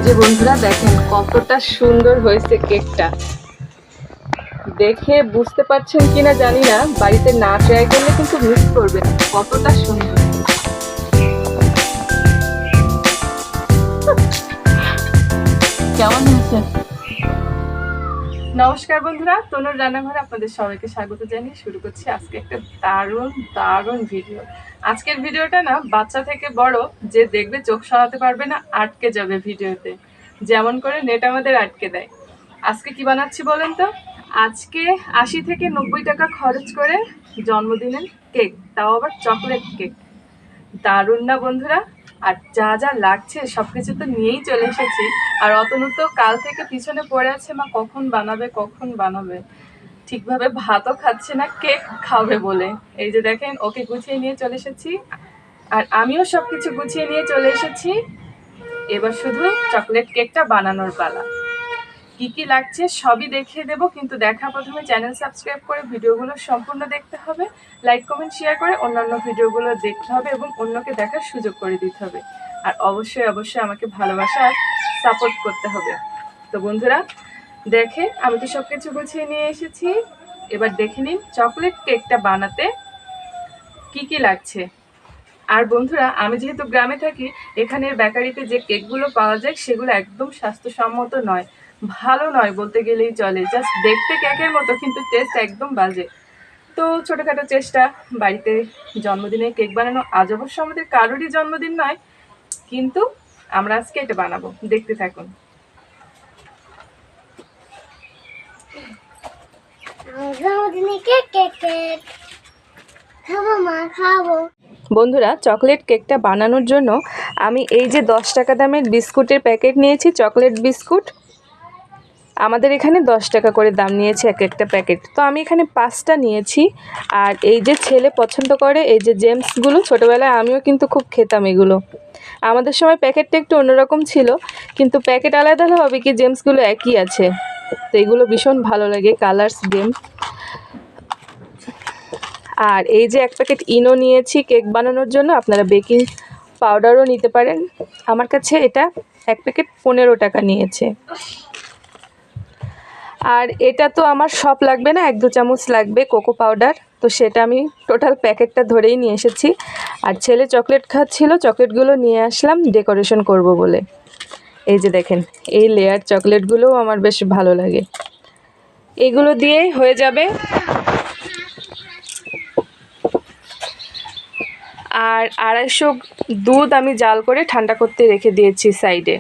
যে বন্ধুরা দেখেন কতটা সুন্দর হয়েছে কেকটা। দেখে বুঝতে পারছেন কিনা জানি না, বাড়িতে না ট্রাই করলে কিন্তু মিস করবেন কতটা সুন্দর। কেমন হয়েছে? নমস্কার বন্ধুরা, তনুর রান্নাঘরে আপনাদের সবাইকে স্বাগত জানিয়ে শুরু করছি আজকে একটা দারুণ দারুণ ভিডিও। আজকের ভিডিওটা না বাচ্চা থেকে বড় যে দেখবে চোখ সরাতে পারবে না, আটকে যাবে ভিডিওতে, যেমন করে নেট আমাদের আটকে দেয়। আজকে কি বানাচ্ছি বলেন তো? আজকে 80 থেকে 90 টাকা খরচ করে জন্মদিনের কেক, তাও আবার চকলেট কেক। দারুণ না বন্ধুরা? আর যা যা লাগছে সবকিছু তো নিয়েই চলে এসেছি। আর অতনু তো কাল থেকে পিছনে পড়ে আছে, মা কখন বানাবে কখন বানাবে, ঠিকভাবে ভাতও খাচ্ছে না কেক খাবে বলে। এই যে দেখেন ওকে গুছিয়ে নিয়ে চলে এসেছি, আর আমিও সবকিছু গুছিয়ে নিয়ে চলে এসেছি। এবার শুধু চকলেট কেকটা বানানোর পালা। কি কি লাগছে সবই দেখিয়ে দেব, কিন্তু দেখা প্রথমে চ্যানেল সাবস্ক্রাইব করে ভিডিওগুলো সম্পূর্ণ দেখতে হবে, লাইক কমেন্ট শেয়ার করে অন্যান্য ভিডিওগুলো দেখতে হবে এবং অন্যকে দেখার সুযোগ করে দিতে হবে। আর অবশ্যই অবশ্যই আমাকে ভালোবাসা আর সাপোর্ট করতে হবে। তো বন্ধুরা দেখে আমি তো সব কিছু গুছিয়ে নিয়ে এসেছি। এবার দেখে নিন চকলেট কেকটা বানাতে কি কি লাগছে। আর বন্ধুরা আমি যেহেতু গ্রামে থাকি, এখানের বেকারিতে যে কেকগুলো পাওয়া যায় সেগুলো একদম স্বাস্থ্যসম্মত নয়, ভালো নয় বলতে গেলেই চলে। জাস্ট দেখতে কেকের মতো, কিন্তু টেস্ট একদম বাজে। তো ছোটোখাটো চেষ্টা বাড়িতে জন্মদিনে কেক বানানো। আজ অবশ্য আমাদের কারোরই জন্মদিন নয়, কিন্তু আমরা আজকে এটা বানাবো, দেখতে থাকুন। বন্ধুরা চকলেট কেকটা বানানোর জন্য আমি এই যে 10 টাকা দামের বিস্কুটের প্যাকেট নিয়েছি, চকলেট বিস্কুট। আমাদের এখানে 10 টাকা করে দাম নিয়েছে এক একটা প্যাকেট, তো আমি এখানে 5টা নিয়েছি। আর এই যে ছেলে পছন্দ করে এই যে জেমসগুলো, ছোটোবেলায় আমিও কিন্তু খুব খেতাম এগুলো। আমাদের সময় প্যাকেটটা একটু অন্যরকম ছিল, কিন্তু প্যাকেট আলাদা হবে কি জেমসগুলো একই আছে। তো এগুলো ভীষণ ভালো লাগে, কালার্স জেমস। আর এই যে এক প্যাকেট ইনো নিয়েছি কেক বানানোর জন্য, আপনারা বেকিং পাউডারও নিতে পারেন। আমার কাছে এটা এক প্যাকেট 15 টাকা নিয়েছে। আর এটা তো আমার সব লাগবে না, 1-2 চামচ লাগবে কোকো পাউডার, তো সেটা আমি টোটাল প্যাকেটটা ধরেই নিয়ে এসেছি। আর ছেলে চকলেট খাচ্ছিল, চকলেটগুলো নিয়ে আসলাম ডেকোরেশন করব বলে। এই যে দেখেন এই লেয়ার চকলেটগুলোও আমার বেশ ভালো লাগে, এগুলো দিয়ে হয়ে যাবে। আর 250 দুধ আমি জাল করে ঠান্ডা করতে রেখে দিয়েছি সাইডে।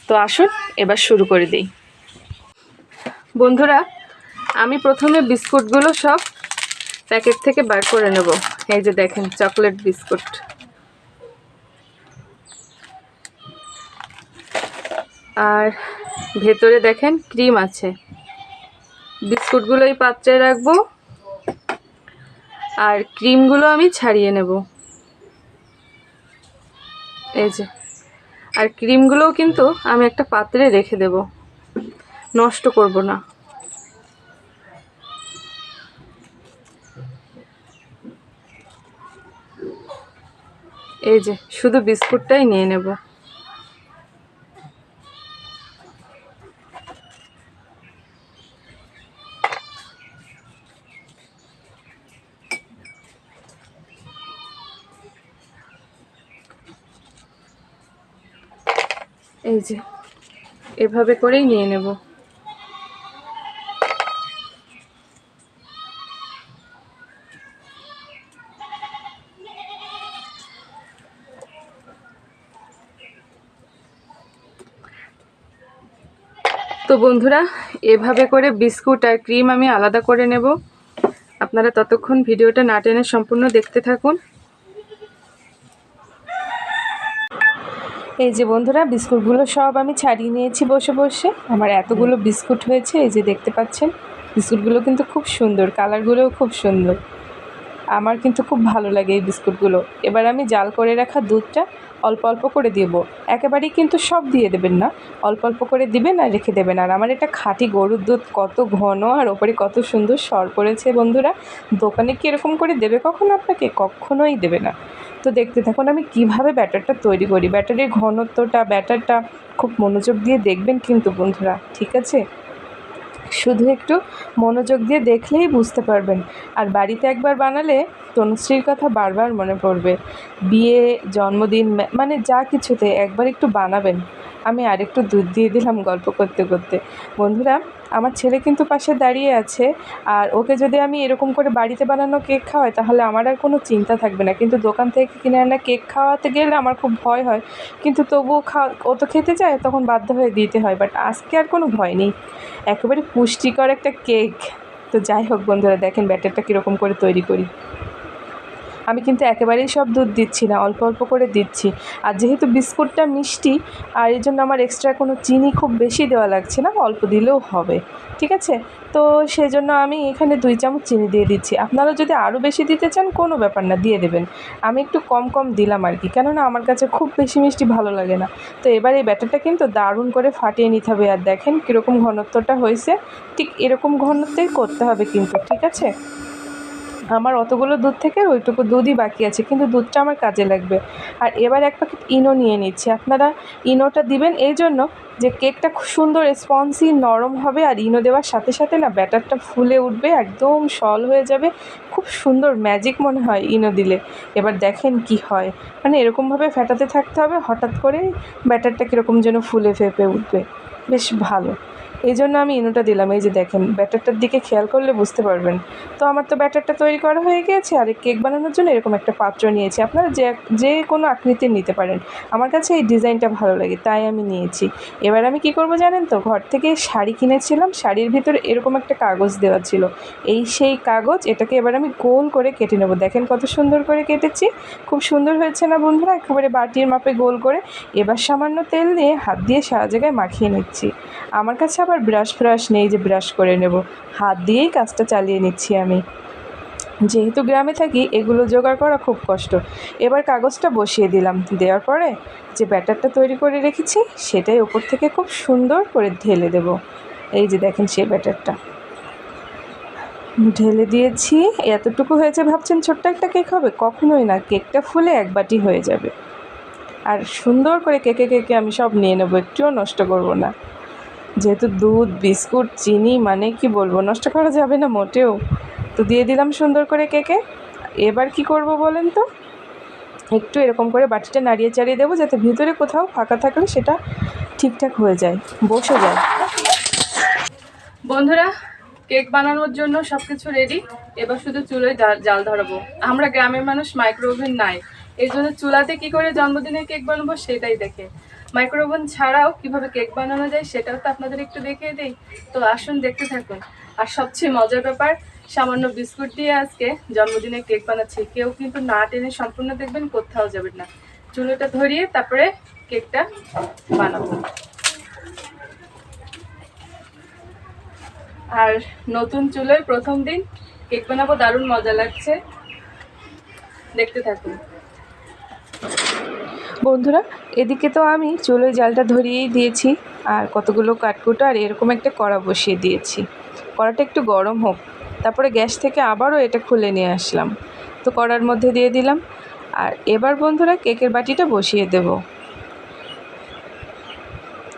তো আসুন এবার শুরু করে দিই। বন্ধুরা আমি প্রথমে বিস্কুটগুলো সব প্যাকেট থেকে বার করে নেব। এই যে দেখেন চকলেট বিস্কুট, আর ভেতরে দেখেন ক্রিম আছে। বিস্কুটগুলো এই পাত্রে রাখবো, আর ক্রিমগুলো আমি ছাড়িয়ে নেব। এই যে, আর ক্রিমগুলোও কিন্তু আমি একটা পাত্রে রেখে দেব, নষ্ট করব না। এই যে শুধু বিস্কুটটাই নিয়ে নেব। এই যে এভাবে করেই নিয়ে নেব। তো বন্ধুরা এভাবে করে বিস্কুট আর ক্রিম আমি আলাদা করে নেব। আপনারা ততক্ষণ ভিডিওটা না টেনে সম্পূর্ণ দেখতে থাকুন। এই যে বন্ধুরা বিস্কুটগুলো সব আমি ছাড়িয়ে নিয়েছি বসে বসে। আমার এতগুলো বিস্কুট হয়েছে, এই যে দেখতে পাচ্ছেন। বিস্কুটগুলো কিন্তু খুব সুন্দর, কালারগুলোও খুব সুন্দর, আমার কিন্তু খুব ভালো লাগে এই বিস্কুটগুলো। এবার আমি জাল করে রাখা দুধটা অল্প অল্প করে দেব, একেবারেই কিন্তু সব দিয়ে দেবেন না, অল্প অল্প করে দিবেন আর রেখে দেবেন। আর আমার এটা খাঁটি গরুর দুধ, কত ঘন আর ওপরে কত সুন্দর সর পড়েছে বন্ধুরা। দোকানে কি এরকম করে দেবে কখনো আপনাকে? কখনোই দেবে না। তো তো দেখতে থাকুন আমি কিভাবে ব্যাটারটা তৈরি করি। ব্যাটারের ঘনত্বটা, ব্যাটারটা খুব মনোযোগ দিয়ে দেখবেন কিন্তু বন্ধুরা, ঠিক আছে? শুধু একটু মনোযোগ দিয়ে দেখলেই বুঝতে পারবেন। আর বাড়িতে একবার বানালে তনুশ্রীর কথা বারবার মনে পড়বে। বিয়ে, জন্মদিন, মানে যা কিছুতে একবার একটু বানাবেন। আমি আরেকটু দুধ দিয়ে দিলাম গল্প করতে করতে। বন্ধুরা, আমার ছেলে কিন্তু পাশে দাঁড়িয়ে আছে, আর ওকে যদি আমি এরকম করে বাড়িতে বানানো কেক খাওয়াই তাহলে আমার আর কোনো চিন্তা থাকবে না। কিন্তু দোকান থেকে কিনে আনা কেক খাওয়াতে গেলে আমার খুব ভয় হয়, কিন্তু তবুও ও তো খেতে চায়, তখন বাধ্য হয়ে দিতে হয়। বাট আজকে আর কোনো ভয় নেই, একেবারে পুষ্টিকর একটা কেক। তো যাই হোক বন্ধুরা, দেখেন ব্যাটারটা কীরকম করে তৈরি করি। আমি কিন্তু একেবারেই সব দুধ দিচ্ছি না, অল্প অল্প করে দিচ্ছি। আর যেহেতু বিস্কুটটা মিষ্টি, আর এই জন্য আমার এক্সট্রা কোনো চিনি খুব বেশি দেওয়া লাগছে না, অল্প দিলেও হবে, ঠিক আছে? তো সেই জন্য আমি এখানে 2 চামচ চিনি দিয়ে দিচ্ছি। আপনারা যদি আরও বেশি দিতে চান কোনো ব্যাপার না, দিয়ে দেবেন। আমি একটু কম কম দিলাম আর কি, কেননা আমার কাছে খুব বেশি মিষ্টি ভালো লাগে না। তো এবার এই ব্যাটারটা কিন্তু দারুণ করে ফাটিয়ে নিতে হবে। আর দেখেন কীরকম ঘনত্বটা হয়েছে, ঠিক এরকম ঘনত্বেই করতে হবে কিন্তু, ঠিক আছে? আমার অতগুলো দুধ থেকে ওইটুকু দুধই বাকি আছে, কিন্তু দুধটা আমার কাজে লাগবে। আর এবার 1 প্যাকেট ইনো নিয়ে নিচ্ছি। আপনারা ইনোটা দিবেন এই জন্য যে কেকটা খুব সুন্দর স্পঞ্জি নরম হবে, আর ইনো দেওয়ার সাথে সাথে না ব্যাটারটা ফুলে উঠবে, একদম সল হয়ে যাবে, খুব সুন্দর ম্যাজিক মনে হয় ইনো দিলে। এবার দেখেন কি হয়, মানে এরকমভাবে ফেটাতে থাকতে হবে, হঠাৎ করে ব্যাটারটা কীরকম যেন ফুলে ফেঁপে উঠবে, বেশ ভালো। এই জন্য আমি ইনোটা দিলাম। এই যে দেখেন, ব্যাটারটার দিকে খেয়াল করলে বুঝতে পারবেন। তো আমার তো ব্যাটারটা তৈরি করা হয়ে গিয়েছে, আর কেক বানানোর জন্য এরকম একটা পাত্র নিয়েছি। আপনারা যে কোনো আকৃতির নিতে পারেন, আমার কাছে এই ডিজাইনটা ভালো লাগে তাই আমি নিয়েছি। এবার আমি কি করব জানেন তো, ঘর থেকে শাড়ি কিনেছিলাম, শাড়ির ভিতরে এরকম একটা কাগজ দেওয়া ছিল, এই সেই কাগজ। এটাকে এবার আমি গোল করে কেটে নেব। দেখেন কত সুন্দর করে কেটেছি, খুব সুন্দর হয়েছে না বন্ধুরা? একেবারে বাটির মাপে গোল করে। এবার সামান্য তেল দিয়ে হাত দিয়ে সারা জায়গায় মাখিয়ে নিচ্ছি। আমার কাছে আবার ব্রাশ নেই যে ব্রাশ করে নেব, হাত দিয়েই কাজটা চালিয়ে নিচ্ছি আমি। যেহেতু গ্রামে থাকি, এগুলো জোগাড় করা খুব কষ্ট। এবার কাগজটা বসিয়ে দিলাম, দেওয়ার পরে যে ব্যাটারটা তৈরি করে রেখেছি সেটাই ওপর থেকে খুব সুন্দর করে ঢেলে দেব। এই যে দেখেন সেই ব্যাটারটা ঢেলে দিয়েছি। এতটুকু হয়েছে ভাবছেন ছোট্ট একটা কেক হবে? কখনোই না, কেকটা ফুলে 1 বাটি হয়ে যাবে। আর সুন্দর করে কেকে আমি সব নিয়ে নেবো, একটুও নষ্ট করব না। যেহেতু দুধ, বিস্কুট, চিনি, মানে কি বলবো, নষ্ট করা যাবে না মোটেও। তো দিয়ে দিলাম সুন্দর করে কেকে। এবার কি করব বলেন তো, একটু এরকম করে বাটিটা নাড়িয়ে চাড়িয়ে দেবো, যাতে ভিতরে কোথাও ফাঁকা থাকলে সেটা ঠিকঠাক হয়ে যায়, বসে যায়। বন্ধুরা, কেক বানানোর জন্য সব কিছু রেডি। এবার শুধু চুলোয় জাল ধরাবো। আমরা গ্রামের মানুষ, মাইক্রো ওভেন নাই, এই জন্য চুলাতে কি করে জন্মদিনের কেক বানাবো সেটাই দেখে। মাইক্রো ওভেন ছাড়াও কিভাবে কেক বানানো যায় সেটাও তো আপনাদের একটু দেখিয়ে দিই। তো আসুন দেখতে থাকুন। আর সবচেয়ে মজার ব্যাপার, সামান্য বিস্কুট দিয়ে আজকে জন্মদিনের কেক বানাচ্ছি। কেউ কিন্তু না টেনে সম্পূর্ণ দেখবেন, কোথাও যাবেন না। চুলোটা ধরিয়ে তারপরে কেকটা বানাবো। আর নতুন চুলোয় প্রথম দিন কেক বানাবো, দারুণ মজা লাগছে, দেখতে থাকুন বন্ধুরা। এদিকে তো আমি চুলোয় জালটা ধরিয়েই দিয়েছি, আর কতগুলো কাঠকুটো আর এরকম একটা কড়া বসিয়ে দিয়েছি। কড়াটা একটু গরম হোক, তারপরে গ্যাস থেকে আবারও এটা খুলে নিয়ে আসলাম। তো কড়ার মধ্যে দিয়ে দিলাম। আর এবার বন্ধুরা কেকের বাটিটা বসিয়ে দেব,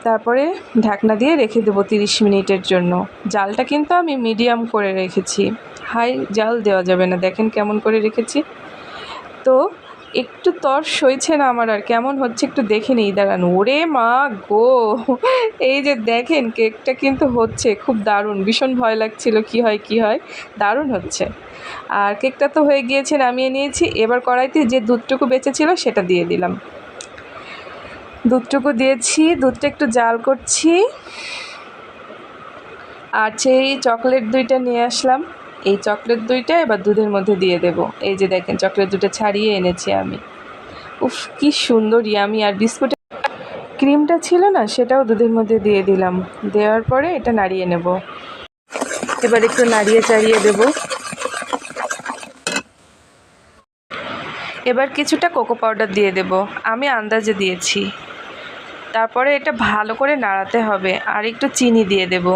তারপরে ঢাকনা দিয়ে রেখে দেবো 30 মিনিটের জন্য। জালটা কিন্তু আমি মিডিয়াম করে রেখেছি, হাই জাল দেওয়া যাবে না। দেখেন কেমন করে রেখেছি। তো একটু তর সইছে না আমার, আর কেমন হচ্ছে একটু দেখে নিই, দাঁড়ান। ওরে মা গো, এই যে দেখেন কেকটা কিন্তু হচ্ছে খুব দারুণ। ভীষণ ভয় লাগছিল কি হয়, দারুণ হচ্ছে। আর কেকটা তো হয়ে গিয়েছে, নামিয়ে নিয়েছি। এবার কড়াইতে যে দুধটুকু বেঁচে ছিল সেটা দিয়ে দিলাম। দুধটুকু দিয়েছি, দুধটা একটু জাল করছি। আর সেই চকলেট 2টা নিয়ে আসলাম, এই চকলেট 2টা এবার দুধের মধ্যে দিয়ে দেব। এই যে দেখেন চকলেট 2টা ছাড়িয়ে এনেছি আমি। উফ কি সুন্দর ইয়ামি। আর বিস্কুটের ক্রিমটা ছিল না, সেটাও দুধের মধ্যে দিয়ে দিলাম। দেওয়ার পরে এটা নাড়িয়ে নেব। এবার একটু নাড়িয়ে চাড়িয়ে দেব। এবার কিছুটা কোকো পাউডার দিয়ে দেব, আমি আন্দাজে দিয়েছি। তারপরে এটা ভালো করে নাড়াতে হবে, আর একটু চিনি দিয়ে দেব।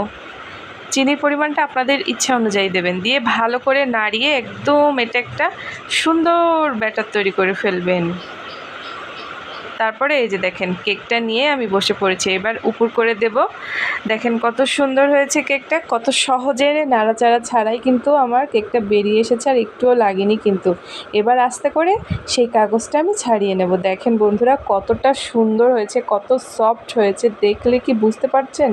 চিনির পরিমাণটা আপনাদের ইচ্ছা অনুযায়ী দেবেন, দিয়ে ভালো করে নাড়িয়ে একদম এটা একটা সুন্দর ব্যাটার তৈরি করে ফেলবেন। তারপরে এই যে দেখেন কেকটা নিয়ে আমি বসে পড়েছি, এবার উপর করে দেব। দেখেন কত সুন্দর হয়েছে কেকটা, কত সহজে নাড়াচাড়া ছাড়াই কিন্তু আমার কেকটা বেরিয়ে এসেছে, আর একটুও লাগেনি কিন্তু। এবার আস্তে করে সেই কাগজটা আমি ছাড়িয়ে নেব। দেখেন বন্ধুরা কতটা সুন্দর হয়েছে, কত সফট হয়েছে, দেখলে কি বুঝতে পারছেন?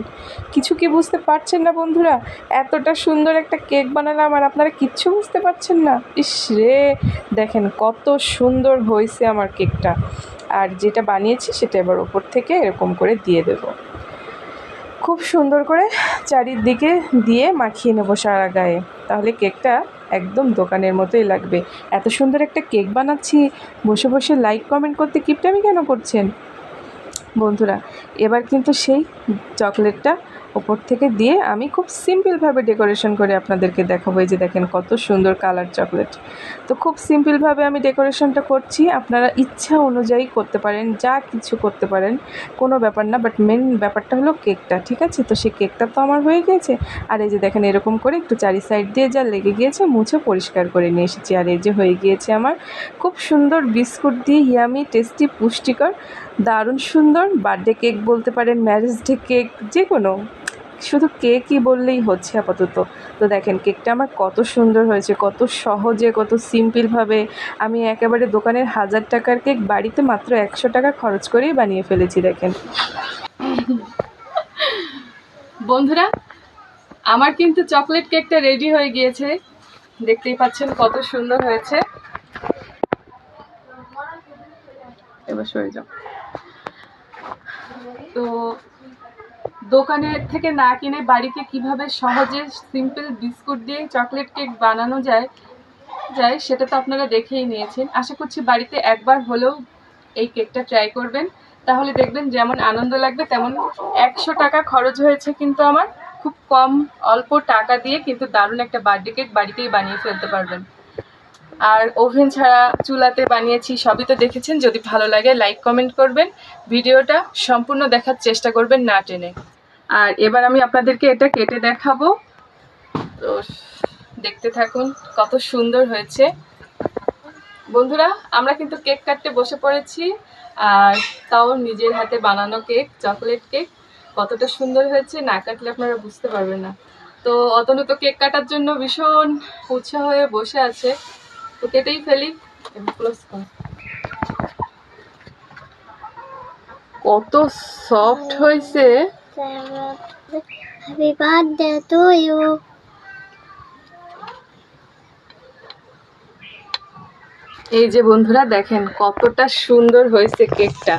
কিছু কি বুঝতে পারছেন না বন্ধুরা? এতটা সুন্দর একটা কেক বানালাম আর আপনারা কিচ্ছু বুঝতে পারছেন না? ইস রে, দেখেন কত সুন্দর হয়েছে আমার কেকটা। আর যেটা বানিয়েছি সেটা এবার ওপর থেকে এরকম করে দিয়ে দেব। খুব সুন্দর করে চারিদিকে দিয়ে মাখিয়ে নেবো সারা গায়ে, তাহলে কেকটা একদম দোকানের মতোই লাগবে। এত সুন্দর একটা কেক বানাচ্ছি, বসে বসে লাইক কমেন্ট করতে কিপটামি কেন করছেন বন্ধুরা? এবার কিন্তু সেই চকলেটটা ওপর থেকে দিয়ে আমি খুব সিম্পলভাবে ডেকোরেশন করে আপনাদেরকে দেখাবো। এই যে দেখেন কত সুন্দর কালার চকলেট। তো খুব সিম্পলভাবে আমি ডেকোরেশনটা করছি, আপনারা ইচ্ছা অনুযায়ী করতে পারেন, যা কিছু করতে পারেন, কোনো ব্যাপার না। বাট মেন ব্যাপারটা হলো কেকটা, ঠিক আছে? তো সেই কেকটা তো আমার হয়ে গিয়েছে। আর এই যে দেখেন এরকম করে একটু চারি সাইড দিয়ে যা লেগে গিয়েছে মুছে পরিষ্কার করে নিয়ে এসেছি। আর এই যে হয়ে গিয়েছে আমার খুব সুন্দর বিস্কুট দিয়ে ইয়ামি টেস্টি পুষ্টিকর দারুণ সুন্দর বার্থডে কেক বলতে পারেন, ম্যারেজ ডে কেক, যে কোনো, শুধু কেকই বললেই হচ্ছে আপাতত। তো দেখেন কেকটা আমার কত সুন্দর হয়েছে, কত সহজে, কত সিম্পলভাবে আমি একেবারে দোকানের 1000 টাকার কেক বাড়িতে মাত্র 100 টাকা খরচ করেই বানিয়ে ফেলেছি। দেখেন বন্ধুরা, আমার কিন্তু চকলেট কেকটা রেডি হয়ে গিয়েছে, দেখতেই পাচ্ছেন কত সুন্দর হয়েছে। এবার সরে যাও। তো দোকানের থেকে না কিনে বাড়িতে কিভাবে সহজে সিম্পল বিস্কুট দিয়ে চকলেট কেক বানানো যায় সেটা তো আপনারা দেখেই নিয়েছেন। আশা করছি বাড়িতে একবার হলেও এই কেকটা ট্রাই করবেন, তাহলে দেখবেন যেমন আনন্দ লাগবে তেমন। 100 টাকা খরচ হয়েছে কিন্তু আমার, খুব কম অল্প টাকা দিয়ে কিন্তু দারুণ একটা বার্থডে কেক বাড়িতেই বানিয়ে ফেলতে পারবেন। আর ওভেন ছাড়া চুলাতে বানিয়েছি, সবই তো দেখেছেন। যদি ভালো লাগে লাইক কমেন্ট করবেন, ভিডিওটা সম্পূর্ণ দেখার চেষ্টা করবেন না টেনে। আর এবার আমি আপনাদেরকে এটা কেটে দেখাবো, তো দেখতে থাকুন কত সুন্দর হয়েছে। বন্ধুরা, আমরা কিন্তু কেক কাটতে বসে পড়েছি, আর তাও নিজের হাতে বানানো কেক, চকলেট কেক। কতটা সুন্দর হয়েছে না কাটলে আপনারা বুঝতে পারবেন না। তো অতনু তো কেক কাটার জন্য ভীষণ উৎসাহ হয়ে বসে আছে, তো কেটেই ফেলি। কত সফট হয়েছে। Happy birthday to you. এই যে বন্ধুরা দেখেন কতটা সুন্দর হয়েছে কেকটা,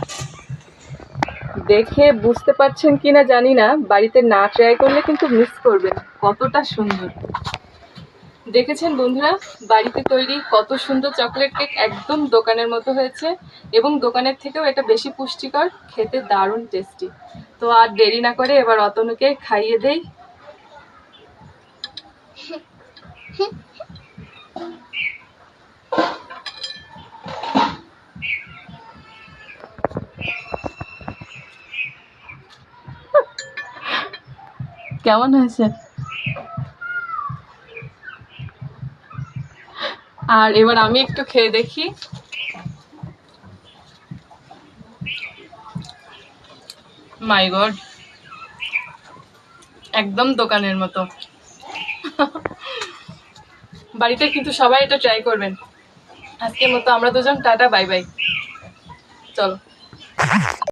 দেখে বুঝতে পারছেন কিনা জানি না, বাড়িতে না ট্রাই করলে কিন্তু মিস করবেন। কতটা সুন্দর দেখেছেন বন্ধুরা, বাড়িতে তৈরি কত সুন্দর চকলেট কেক, একদম দোকানের মতো হয়েছে, এবং দোকানের থেকেও এটা বেশি পুষ্টিকর, খেতে দারুণ টেস্টি। তো আর দেরি না করে এবার অতনুকে খাইয়ে দেই। কেমন হয়েছে? আর এবার আমি একটু খেয়ে দেখি। মাই গড, একদম দোকানের মতো। বাড়িতে কিন্তু সবাই এটা ট্রাই করবেন। আজকের মতো আমরা দুজন টাটা, বাই বাই, চলো।